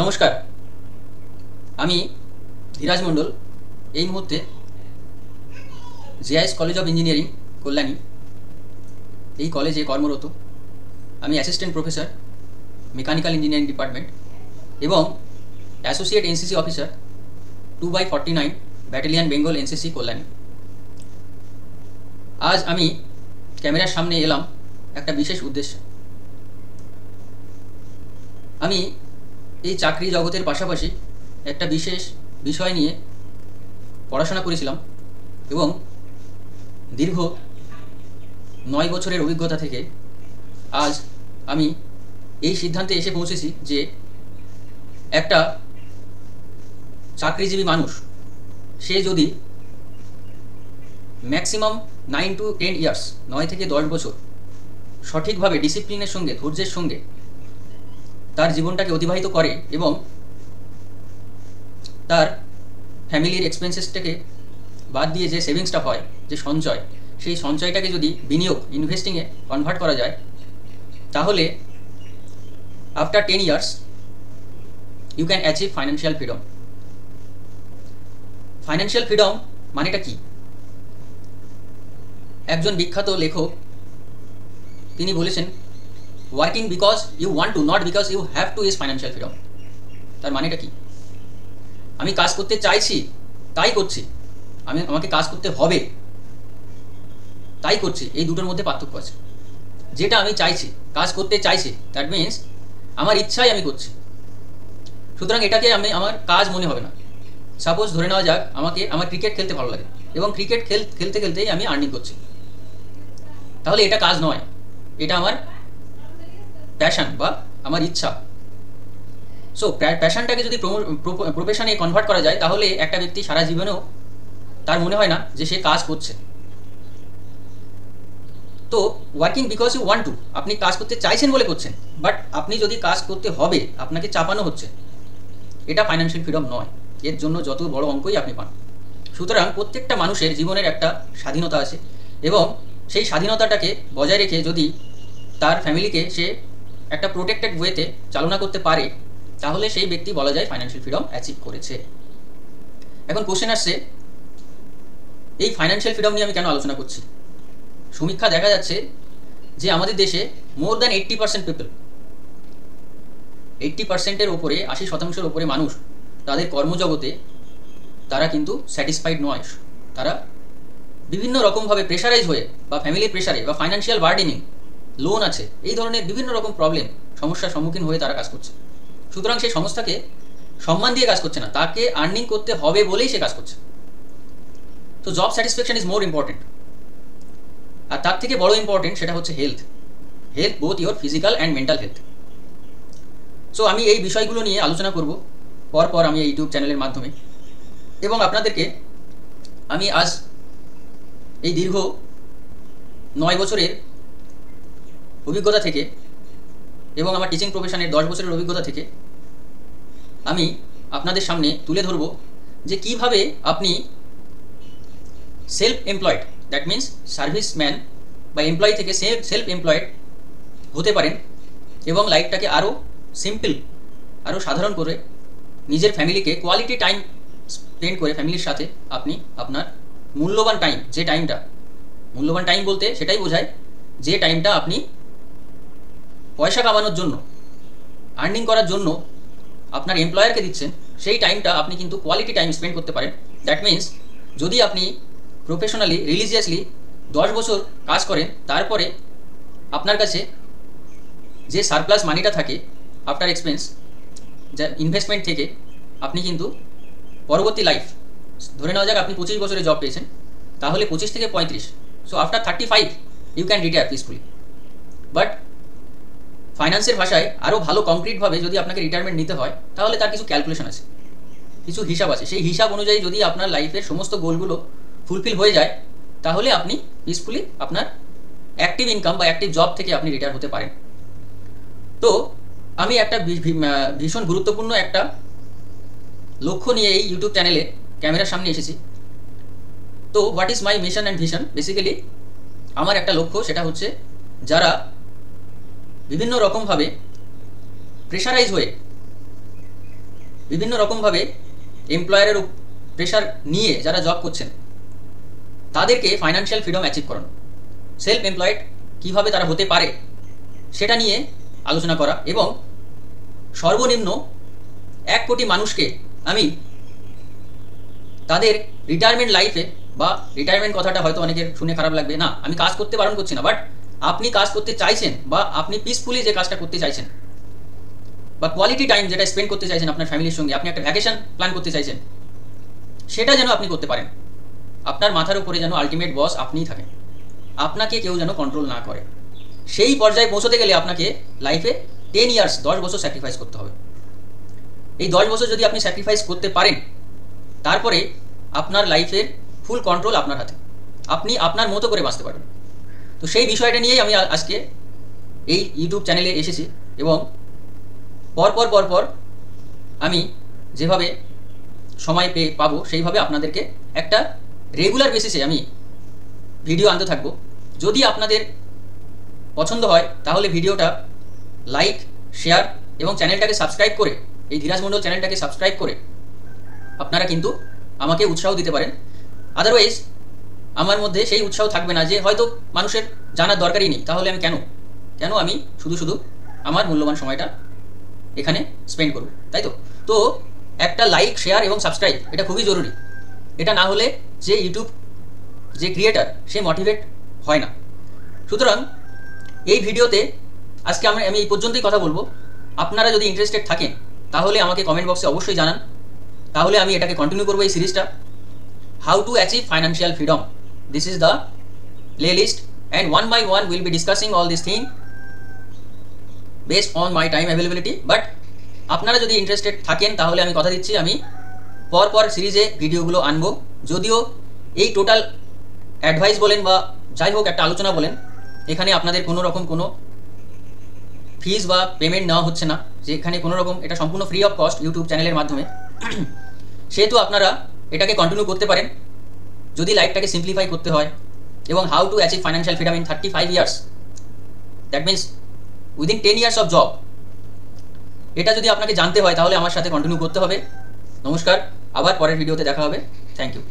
নমস্কার, আমি ধীরাজ মণ্ডল এই মুহূর্তে JIS college of engineering Kalyani এই কলেজে কর্মরত। আমি assistant professor mechanical engineering department এবং associate NCC officer 2/49 battalion Bengal NCC Kalyani. আজ আমি ক্যামেরার সামনে এলাম একটা বিশেষ উদ্দেশ্যে। আমি এই চাকরি জগতের পাশাপাশি একটা বিশেষ বিষয় নিয়ে পড়াশোনা করেছিলাম এবং দীর্ঘ 9 বছরের অভিজ্ঞতা থেকে আজ আমি এই সিদ্ধান্তে এসে পৌঁছেছি যে একটা চাকরিজীবী মানুষ সে যদি ম্যাক্সিমাম 9 to 10 ইয়ার্স 9 থেকে 10 বছর সঠিকভাবে ডিসিপ্লিনের সঙ্গে ধৈর্যের সঙ্গে তার জীবনটাকে অতিবাহিত করে এবং তার ফ্যামিলির এক্সপেন্সেসটাকে বাদ দিয়ে যে সেভিংসটা হয়, যে সঞ্চয়, সেই সঞ্চয়টাকে যদি বিনিয়োগ ইনভেস্টিংয়ে কনভার্ট করা যায়, তাহলে after 10 years you can achieve financial freedom. Financial freedom মানেটা কি? একজন বিখ্যাত লেখক তিনি বলেছেন, working because you want to, not because you have to, is financial freedom. তার মানেটা কি? আমি কাজ করতে চাইছি তাই করছি, আমাকে কাজ করতে হবে তাই করছি, এই দুটোর মধ্যে পার্থক্য আছে। যেটা আমি চাইছি, কাজ করতে চাইছি, দ্যাট মিনস আমার ইচ্ছাই আমি করছি, সুতরাং এটাকে আমি আমার কাজ মনে হবে না। সাপোজ ধরে নেওয়া যাক আমার ক্রিকেট খেলতে ভালো লাগে এবং ক্রিকেট খেলতে খেলতেই আমি আর্নিং করছি, তাহলে এটা কাজ নয়, এটা আমার প্যাশন বা আমার ইচ্ছা। সো প্যাশনটাকে যদি প্রফেশনে কনভার্ট করা যায়, তাহলে একটা ব্যক্তি সারা জীবনেও তার মনে হয় না যে সে কাজ করছে। তো working because you want to, আপনি কাজ করতে চাইছেন বলে করছেন, বাট আপনি যদি কাজ করতে হবে, আপনাকে চাপানো হচ্ছে, এটা ফাইন্যান্সিয়াল ফ্রিডম নয়। এর জন্য যত বড় অঙ্কই আপনি পান। সুতরাং প্রত্যেকটা মানুষের জীবনের একটা স্বাধীনতা আছে এবং সেই স্বাধীনতাটাকে বজায় রেখে যদি তার ফ্যামিলিকে সে একটা প্রোটেক্টেড ওয়েতে চালনা করতে পারে, তাহলে সেই ব্যক্তি বলা যায় ফাইন্যান্সিয়াল ফ্রিডম অ্যাচিভ করেছে। এখন কোশ্চেন আসছে, এই ফাইন্যান্সিয়াল ফ্রিডম নিয়ে আমি কেন আলোচনা করছি? সমীক্ষা দেখা যাচ্ছে যে আমাদের দেশে মোর দ্যান 80% পিপল, 80%-এর ওপরে, 80% ওপরে মানুষ তাদের কর্মজগতে তারা কিন্তু স্যাটিসফাইড নয়। তারা বিভিন্ন রকমভাবে প্রেশারাইজ হয়ে বা ফ্যামিলির প্রেশারে বা ফাইন্যান্সিয়াল বার্ডেনিং, লোন আছে, এই ধরনের বিভিন্ন রকম সমস্যার সম্মুখীন হয়ে তারা কাজ করছে। সুতরাং সেই সংস্থাকে সম্মান দিয়ে কাজ করছে না, তাকে আর্নিং করতে হবে বলেই সে কাজ করছে। তো job satisfaction is more important. আর তার থেকে বড় ইম্পর্টেন্ট সেটা হচ্ছে health, both your physical and mental health. So আমি এই বিষয়গুলো নিয়ে আলোচনা করব পর আমি এই ইউটিউব চ্যানেলের মাধ্যমে, এবং আপনাদেরকে আমি আজ এই দীর্ঘ 9 বছরের অভিজ্ঞতা থেকে এবং আমার টিচিং প্রফেশনের 10 বছরের অভিজ্ঞতা থেকে আমি আপনাদের সামনে তুলে ধরব যে কিভাবে আপনি self employed, that means serviceman বা এমপ্লয়ি থেকে সেলফ এমপ্লয়েড হতে পারেন এবং লাইফটাকে আরও সিম্পল, আরও সাধারণ করে নিজের ফ্যামিলিকে কোয়ালিটি টাইম স্পেন্ড করে ফ্যামিলির সাথে আপনি আপনার মূল্যবান টাইম, যে টাইমটা, মূল্যবান টাইম বলতে সেটাই বোঝায় যে টাইমটা আপনি পয়সা কামানোর জন্য, আর্নিং করার জন্য আপনার এমপ্লয়ারকে দিচ্ছেন, সেই টাইমটা আপনি কিন্তু কোয়ালিটি টাইম স্পেন্ড করতে পারেন। দ্যাট মিনস যদি আপনি প্রফেশনালি, রিলিজিয়াসলি 10 বছর কাজ করেন, তারপরে আপনার কাছে যে সারপ্লাস মানিটা থাকে আফটার এক্সপেন্স, যা ইনভেস্টমেন্ট থেকে, আপনি কিন্তু পরবর্তী লাইফ, ধরে নেওয়া যাক আপনি 25 বছরে জব পেয়েছেন, তাহলে 25 থেকে 35, so after 35 you can retire peacefully. But ফাইন্যান্সের ভাষায় আরও ভালো কংক্রিটভাবে যদি আপনাকে রিটায়ারমেন্ট নিতে হয়, তাহলে তার কিছু ক্যালকুলেশন আছে, কিছু হিসাব আছে। সেই হিসাব অনুযায়ী যদি আপনার লাইফের সমস্ত গোলগুলো ফুলফিল হয়ে যায়, তাহলে আপনি পিসফুলি আপনার অ্যাক্টিভ ইনকাম বা অ্যাক্টিভ জব থেকে আপনি রিটায়ার হতে পারেন। তো আমি একটা ভীষণ গুরুত্বপূর্ণ একটা লক্ষ্য নিয়ে এই ইউটিউব চ্যানেলে ক্যামেরার সামনে এসেছি। তো what is my mission and vision? Basically আমার একটা লক্ষ্য, সেটা হচ্ছে যারা বিভিন্ন রকমভাবে প্রেশারাইজ হয়ে বিভিন্ন রকমভাবে এমপ্লয়ারের প্রেশার নিয়ে যারা জব করছেন তাদেরকে ফাইন্যান্সিয়াল ফ্রিডম অ্যাচিভ করানো, সেলফ এমপ্লয়েড কীভাবে তারা হতে পারে সেটা নিয়ে আলোচনা করা, এবং সর্বনিম্ন 1 কোটি মানুষকে আমি তাদের রিটায়ারমেন্ট লাইফে, বা রিটায়ারমেন্ট কথাটা হয়তো অনেকের শুনে খারাপ লাগবে, না আমি কাজ করতে বারণ করছি না, বাট আপনি কাজ করতে চাইছেন বা আপনি পিসফুলি যে কাজটা করতে চাইছেন বা কোয়ালিটি টাইম যেটা স্পেন্ড করতে চাইছেন আপনার ফ্যামিলির সঙ্গে, আপনি একটা ভ্যাকেশন প্ল্যান করতে চাইছেন, সেটা যেন আপনি করতে পারেন। আপনার মাথার উপরে যেন আলটিমেট বস আপনিই থাকেন, আপনাকে কেউ যেন কন্ট্রোল না করে। সেই পর্যায়ে পৌঁছতে গেলে আপনাকে লাইফে 10 ইয়ার্স 10 বছর স্যাক্রিফাইস করতে হবে। এই 10 বছর যদি আপনি স্যাক্রিফাইস করতে পারেন, তারপরে আপনার লাইফের ফুল কন্ট্রোল আপনার হাতে, আপনি আপনার মতো করে বাঁচতে পারবেন। তো সেই বিষয়টা নিয়েই আমি আজকে এই ইউটিউব চ্যানেলে এসেছি, এবং পরপর আমি যেভাবে সময় পাবো সেইভাবে আপনাদেরকে একটা রেগুলার বেসিসে আমি ভিডিও আনতে থাকবো। যদি আপনাদের পছন্দ হয় তাহলে ভিডিওটা লাইক, শেয়ার এবং চ্যানেলটাকে সাবস্ক্রাইব করে, এই ধীরাজ মণ্ডল চ্যানেলটাকে সাবস্ক্রাইব করে আপনারা কিন্তু আমাকে উৎসাহ দিতে পারেন। আদারওয়াইজ আমার মধ্যে সেই উৎসাহ থাকবে না, যে হয়তো মানুষের জানার দরকারই নেই, তাহলে আমি কেন আমি শুধু আমার মূল্যবান সময়টা এখানে স্পেন্ড করব, তাই তো? তো একটা লাইক, শেয়ার এবং সাবস্ক্রাইব এটা খুবই জরুরি। এটা না হলে যে ইউটিউব যে ক্রিয়েটার সে মোটিভেট হয় না। সুতরাং এই ভিডিওতে আজকে আমি এই পর্যন্তই কথা বলবো। আপনারা যদি ইন্টারেস্টেড থাকেন তাহলে আমাকে কমেন্ট বক্সে অবশ্যই জানান, তাহলে আমি এটাকে কন্টিনিউ করবো এই সিরিজটা, how to achieve financial freedom. This is the playlist, and one by one will be discussing all this thing based on my time availability. But আপনারা যদি ইন্টারেস্টেড থাকেন তাহলে আমি কথা দিচ্ছি আমি পরপর সিরিজে ভিডিওগুলো আনবো। যদিও এই টোটাল অ্যাডভাইস বলেন বা যাই হোক একটা আলোচনা বলেন, এখানে আপনাদের কোনো রকম কোনো ফিজ বা পেমেন্ট নেওয়া হচ্ছে না, যে এখানে কোনো রকম, এটা সম্পূর্ণ ফ্রি অফ কস্ট ইউটিউব চ্যানেলের মাধ্যমে। সেহেতু আপনারা এটাকে কন্টিনিউ করতে পারেন যদি লাইফটাকে সিম্পলিফাই করতে হয়, এবং how to achieve financial freedom in 35 years, that means within 10 years of job. এটা যদি আপনাকে জানতে হয় তাহলে আমার সাথে কন্টিনিউ করতে হবে। নমস্কার, আবার পরের ভিডিওতে দেখা হবে। Thank you.